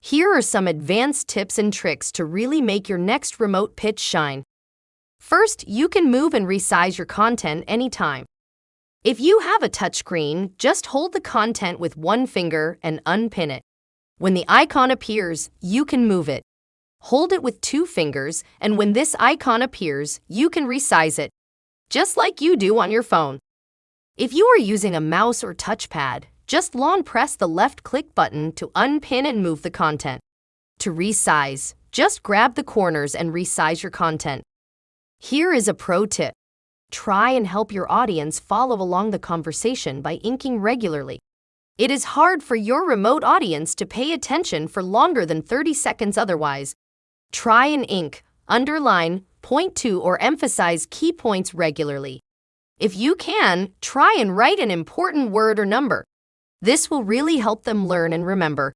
Here are some advanced tips and tricks to really make your next remote pitch shine. First, you can move and resize your content anytime. If you have a touchscreen, just hold the content with one finger and unpin it. When the icon appears, you can move it. Hold it with two fingers, and when this icon appears, you can resize it, just like you do on your phone. If you are using a mouse or touchpad, just long press the left click button to unpin and move the content. To resize, just grab the corners and resize your content. Here is a pro tip. Try and help your audience follow along the conversation by inking regularly. It is hard for your remote audience to pay attention for longer than 30 seconds otherwise. Try and ink, underline, point to, or emphasize key points regularly. If you can, try and write an important word or number. This will really help them learn and remember.